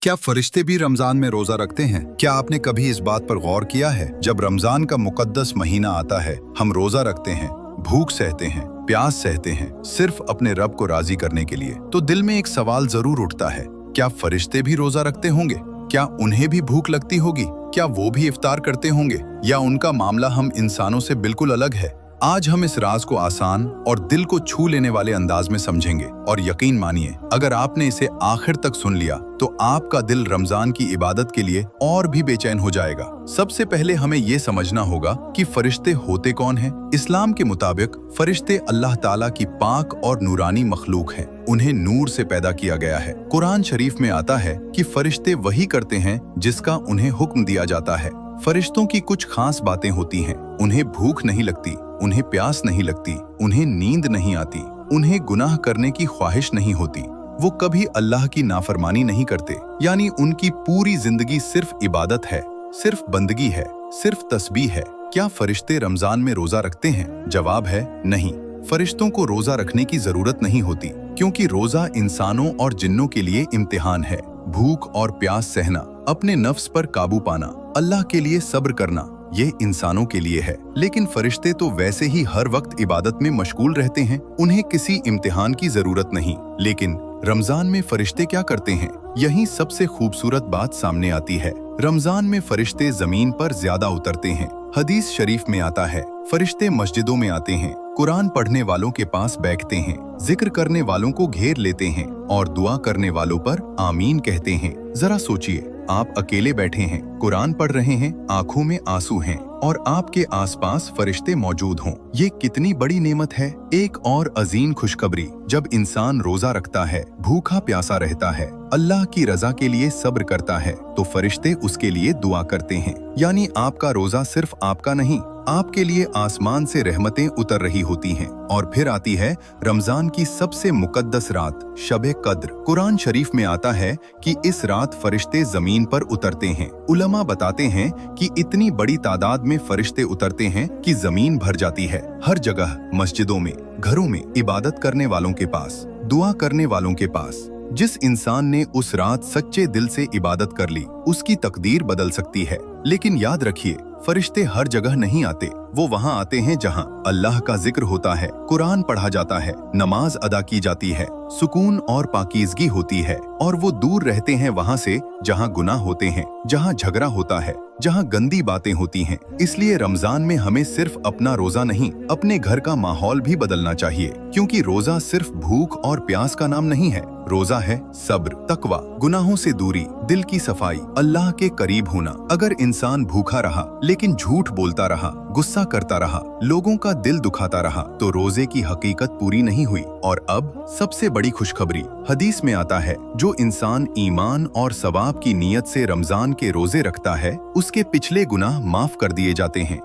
क्या फरिश्ते भी रमजान में रोजा रखते हैं? क्या आपने कभी इस बात पर गौर किया है? जब रमजान का मुकद्दस महीना आता है, हम रोजा रखते हैं, भूख सहते हैं, प्यास सहते हैं, सिर्फ अपने रब को राजी करने के लिए। तो दिल में एक सवाल जरूर उठता है, क्या फरिश्ते भी रोजा रखते होंगे? क्या उन्हें भी भूख लगती होगी? क्या वो भी इफ्तार करते होंगे? या उनका मामला हम इंसानों से बिल्कुल अलग है? आज हम इस राज को आसान और दिल को छू लेने वाले अंदाज में समझेंगे। और यकीन मानिए, अगर आपने इसे आखिर तक सुन लिया तो आपका दिल रमजान की इबादत के लिए और भी बेचैन हो जाएगा। सबसे पहले हमें ये समझना होगा कि फरिश्ते होते कौन हैं। इस्लाम के मुताबिक फरिश्ते अल्लाह ताला की पाक और नूरानी मखलूक हैं। उन्हें नूर से पैदा किया गया है। कुरान शरीफ में आता है कि फरिश्ते वही करते हैं जिसका उन्हें हुक्म दिया जाता है। फरिश्तों की कुछ खास बातें होती हैं। उन्हें भूख नहीं लगती, उन्हें प्यास नहीं लगती, उन्हें नींद नहीं आती, उन्हें गुनाह करने की ख्वाहिश नहीं होती। वो कभी अल्लाह की नाफरमानी नहीं करते, यानी उनकी पूरी जिंदगी सिर्फ इबादत है, सिर्फ बंदगी है, सिर्फ तस्बीह है। क्या फरिश्ते रमजान में रोजा रखते हैं? जवाब है नहीं। फरिश्तों को रोजा रखने की जरूरत नहीं होती, क्योंकि रोजा इंसानों और जिन्नों के लिए इम्तिहान है। भूख और प्यास सहना, अपने नफ्स पर काबू पाना, अल्लाह के लिए सब्र करना, ये इंसानों के लिए है। लेकिन फरिश्ते तो वैसे ही हर वक्त इबादत में मशगूल रहते हैं, उन्हें किसी इम्तिहान की जरूरत नहीं। लेकिन रमजान में फरिश्ते क्या करते हैं? यही सबसे खूबसूरत बात सामने आती है। रमजान में फरिश्ते जमीन पर ज्यादा उतरते हैं। हदीस शरीफ में आता है, फरिश्ते मस्जिदों में आते हैं, कुरान पढ़ने वालों के पास बैठते हैं, जिक्र करने वालों को घेर लेते हैं और दुआ करने वालों पर आमीन कहते हैं। जरा सोचिए, आप अकेले बैठे हैं, कुरान पढ़ रहे हैं, आंखों में आंसू हैं और आपके आसपास फरिश्ते मौजूद हों। ये कितनी बड़ी नेमत है। एक और अजीम खुशखबरी, जब इंसान रोजा रखता है, भूखा प्यासा रहता है, अल्लाह की रजा के लिए सब्र करता है, तो फरिश्ते उसके लिए दुआ करते हैं। यानी आपका रोजा सिर्फ आपका नहीं, आपके लिए आसमान से रहमतें उतर रही होती हैं। और फिर आती है रमजान की सबसे मुकद्दस रात, शबे कद्र। कुरान शरीफ में आता है कि इस रात फरिश्ते जमीन पर उतरते हैं। उलमा बताते हैं कि इतनी बड़ी तादाद में फरिश्ते उतरते हैं कि जमीन भर जाती है। हर जगह, मस्जिदों में, घरों में, इबादत करने वालों के पास, दुआ करने वालों के पास। जिस इंसान ने उस रात सच्चे दिल से इबादत कर ली, उसकी तकदीर बदल सकती है। लेकिन याद रखिए, फरिश्ते हर जगह नहीं आते। वो वहाँ आते हैं जहाँ अल्लाह का जिक्र होता है, कुरान पढ़ा जाता है, नमाज अदा की जाती है, सुकून और पाकीज़गी होती है। और वो दूर रहते हैं वहाँ से जहाँ गुनाह होते हैं, जहाँ झगड़ा होता है, जहाँ गंदी बातें होती हैं। इसलिए रमजान में हमें सिर्फ अपना रोजा नहीं, अपने घर का माहौल भी बदलना चाहिए। क्योंकि रोजा सिर्फ भूख और प्यास का नाम नहीं है। रोजा है सब्र, तकवा, गुनाहों से दूरी, दिल की सफाई, अल्लाह के करीब होना। अगर इंसान भूखा रहा लेकिन झूठ बोलता रहा, गुस्सा करता रहा, लोगों का दिल दुखाता रहा, तो रोजे की हकीकत पूरी नहीं हुई। और अब सबसे बड़ी खुशखबरी, हदीस में आता है, जो इंसान ईमान और सवाब की नीयत से रमजान के रोजे रखता है, उसके पिछले गुनाह माफ कर दिए जाते हैं।